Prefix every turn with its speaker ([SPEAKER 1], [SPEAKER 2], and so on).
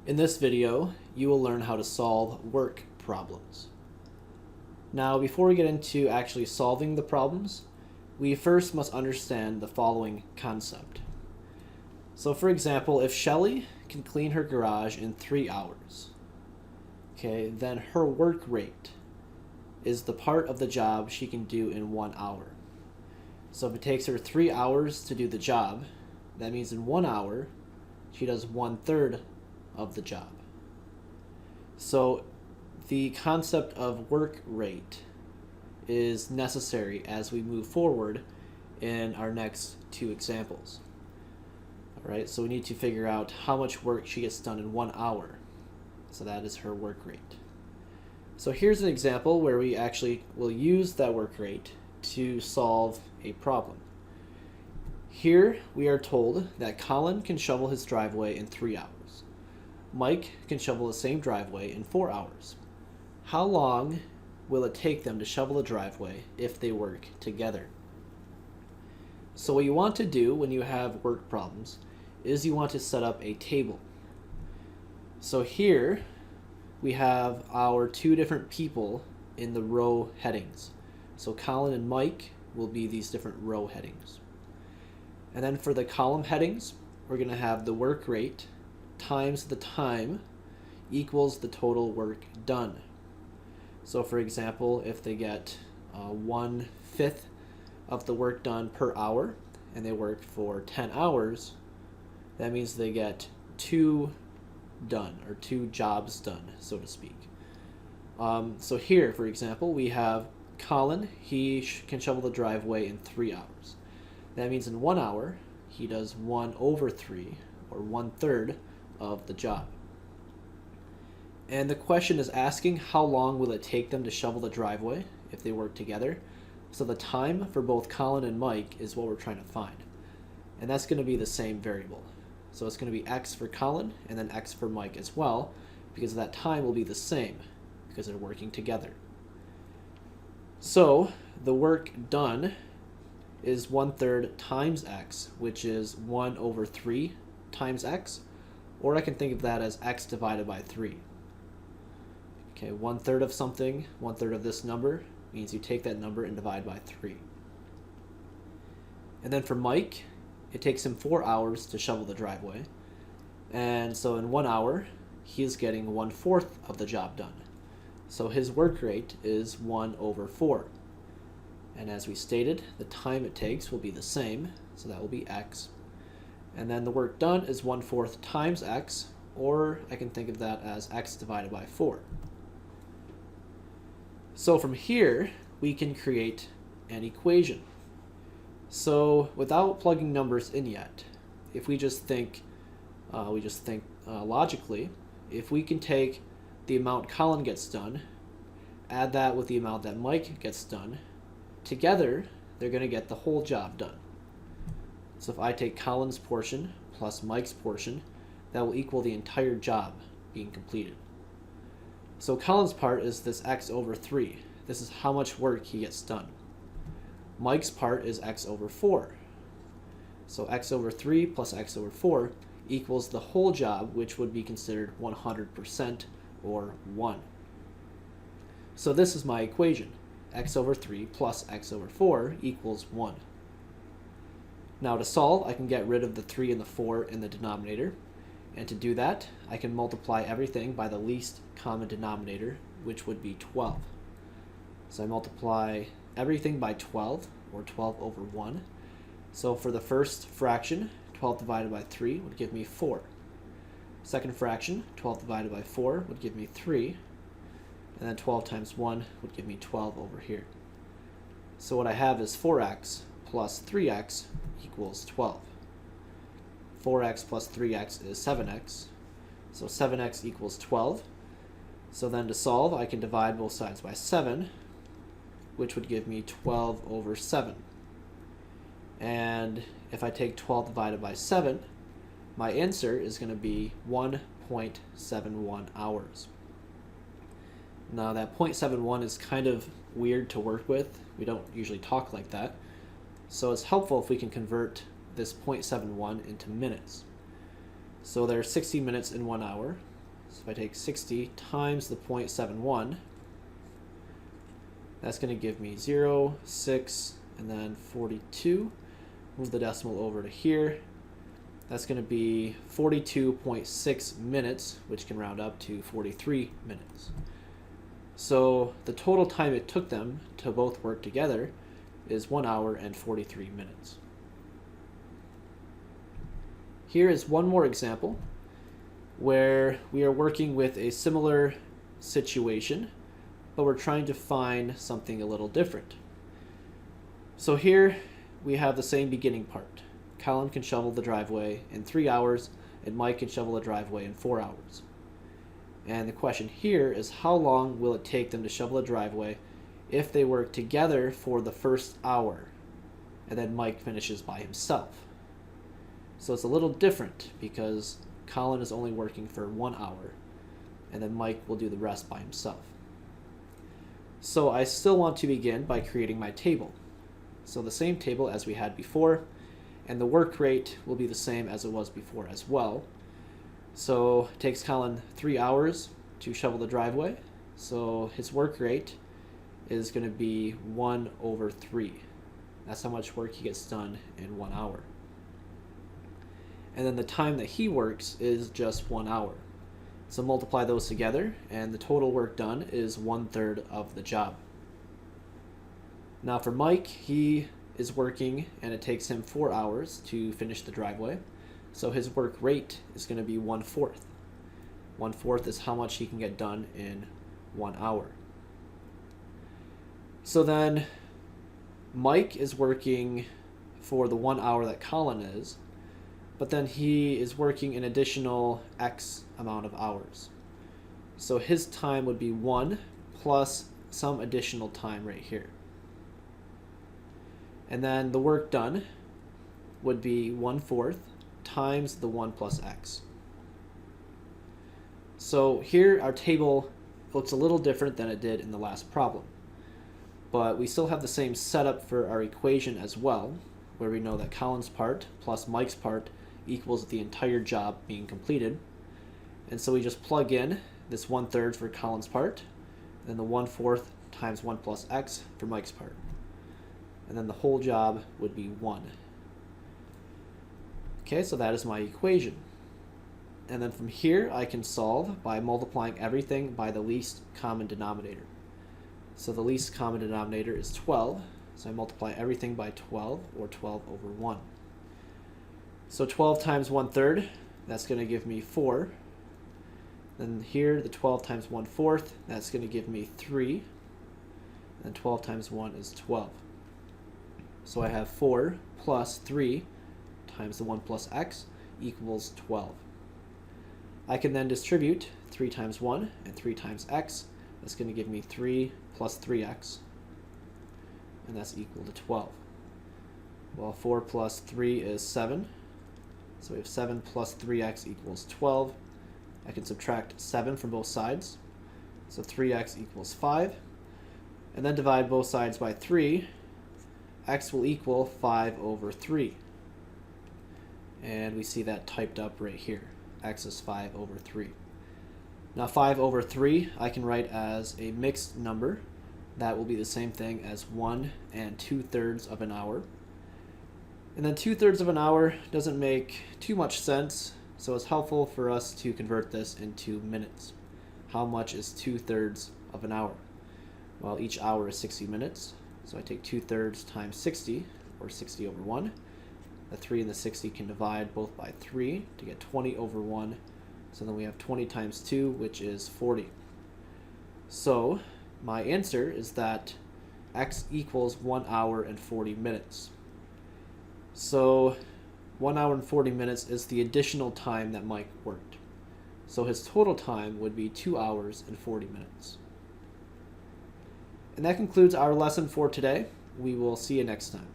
[SPEAKER 1] In this video, you will learn how to solve work problems. Now, before we get into actually solving the problems, we first must understand the following concept. So for example, if Shelly can clean her garage in 3 hours, okay, then her work rate is the part of the job she can do in 1 hour. So if it takes her 3 hours to do the job, that means in 1 hour, she does 1/3 of the job. So the concept of work rate is necessary as we move forward in our next two examples. All right, so we need to figure out how much work she gets done in 1 hour. So that is her work rate. So here's an example where we actually will use that work rate to solve a problem. Here we are told that Colin can shovel his driveway in 3 hours. Mike can shovel the same driveway in 4 hours. How long will it take them to shovel the driveway if they work together? So what you want to do when you have work problems is you want to set up a table. So here we have our two different people in the row headings. So Colin and Mike will be these different row headings. And then for the column headings, we're going to have the work rate times the time equals the total work done. So for example, if they get 1/5 of the work done per hour and they work for 10 hours, that means they get 2 done, or 2 jobs done, so to speak. So here, for example, we have Colin. He can shovel the driveway in 3 hours. That means in 1 hour, he does 1/3, or 1/3 of the job. And the question is asking how long will it take them to shovel the driveway if they work together. So the time for both Colin and Mike is what we're trying to find. And that's going to be the same variable. So it's going to be x for Colin and then x for Mike as well, because that time will be the same because they're working together. So the work done is 1/3 times x, which is 1/3 times x, or I can think of that as x divided by 3. Okay, 1/3 of something, 1/3 of this number, means you take that number and divide by 3. And then for Mike, it takes him 4 hours to shovel the driveway. And so in 1 hour, he is getting 1/4 of the job done. So his work rate is 1/4. And as we stated, the time it takes will be the same, so that will be x. And then the work done is 1/4 times x, or I can think of that as x divided by 4. So from here, we can create an equation. So without plugging numbers in yet, if we just think logically, if we can take the amount Colin gets done, add that with the amount that Mike gets done, together they're going to get the whole job done. So if I take Colin's portion plus Mike's portion, that will equal the entire job being completed. So Colin's part is this x/3. This is how much work he gets done. Mike's part is x/4. So x/3 plus x/4 equals the whole job, which would be considered 100%, or 1. So this is my equation. x/3 plus x/4 equals 1. Now to solve, I can get rid of the 3 and the 4 in the denominator. And to do that, I can multiply everything by the least common denominator, which would be 12. So I multiply everything by 12, or 12/1. So for the first fraction, 12 divided by 3 would give me 4. Second fraction, 12 divided by 4 would give me 3. And then 12 times 1 would give me 12 over here. So what I have is 4x plus 3x equals 12. 4x plus 3x is 7x. So 7x equals 12. So then to solve, I can divide both sides by 7, which would give me 12/7. And if I take 12 divided by 7, my answer is going to be 1.71 hours. Now that 0.71 is kind of weird to work with. We don't usually talk like that. So it's helpful if we can convert this 0.71 into minutes. So there are 60 minutes in 1 hour. So if I take 60 times the 0.71, that's going to give me 0, 6, and then 42. Move the decimal over to here. That's going to be 42.6 minutes, which can round up to 43 minutes. So the total time it took them to both work together is 1 hour and 43 minutes. Here is one more example where we are working with a similar situation, but we're trying to find something a little different. So here we have the same beginning part. Colin can shovel the driveway in 3 hours, and Mike can shovel the driveway in 4 hours. And the question here is, how long will it take them to shovel the driveway if they work together for the first hour, and then Mike finishes by himself? So it's a little different because Colin is only working for 1 hour, and then Mike will do the rest by himself. So I still want to begin by creating my table. So the same table as we had before, and the work rate will be the same as it was before as well. So it takes Colin 3 hours to shovel the driveway, so his work rate is going to be 1 over 3. That's how much work he gets done in 1 hour. And then the time that he works is just 1 hour. So multiply those together, and the total work done is 1/3 of the job. Now for Mike, he is working, and it takes him 4 hours to finish the driveway. So his work rate is going to be 1/4. 1/4 is how much he can get done in 1 hour. So then Mike is working for the 1 hour that Colin is, but then he is working an additional X amount of hours. So his time would be 1 plus some additional time right here. And then the work done would be 1/4 times the 1 plus X. So here our table looks a little different than it did in the last problem. But we still have the same setup for our equation as well, where we know that Colin's part plus Mike's part equals the entire job being completed. And so we just plug in this 1/3 for Colin's part, and then the 1/4 times 1 plus X for Mike's part. And then the whole job would be 1. Okay, so that is my equation. And then from here I can solve by multiplying everything by the least common denominator. So the least common denominator is 12, so I multiply everything by 12, or 12 over 1. So 12 times 1/3, that's going to give me 4. Then here, the 12 times 1/4, that's going to give me 3. And 12 times 1 is 12. So I have 4 plus 3 times the 1 plus X equals 12. I can then distribute 3 times 1 and 3 times X. That's going to give me 3 plus 3X. And that's equal to 12. Well, 4 plus 3 is 7. So we have 7 plus 3x equals 12. I can subtract 7 from both sides. So 3x equals 5. And then divide both sides by 3. X will equal 5 over 3. And we see that typed up right here. X is 5 over 3. Now 5 over 3 I can write as a mixed number. That will be the same thing as 1 and 2/3 of an hour. And then 2/3 of an hour doesn't make too much sense, so it's helpful for us to convert this into minutes. How much is 2/3 of an hour? Well, each hour is 60 minutes, so I take 2/3 times 60, or 60 over 1. The 3 and the 60 can divide both by 3 to get 20 over 1. So then we have 20 times 2, which is 40. So my answer is that X equals 1 hour and 40 minutes. So 1 hour and 40 minutes is the additional time that Mike worked. So his total time would be 2 hours and 40 minutes. And that concludes our lesson for today. We will see you next time.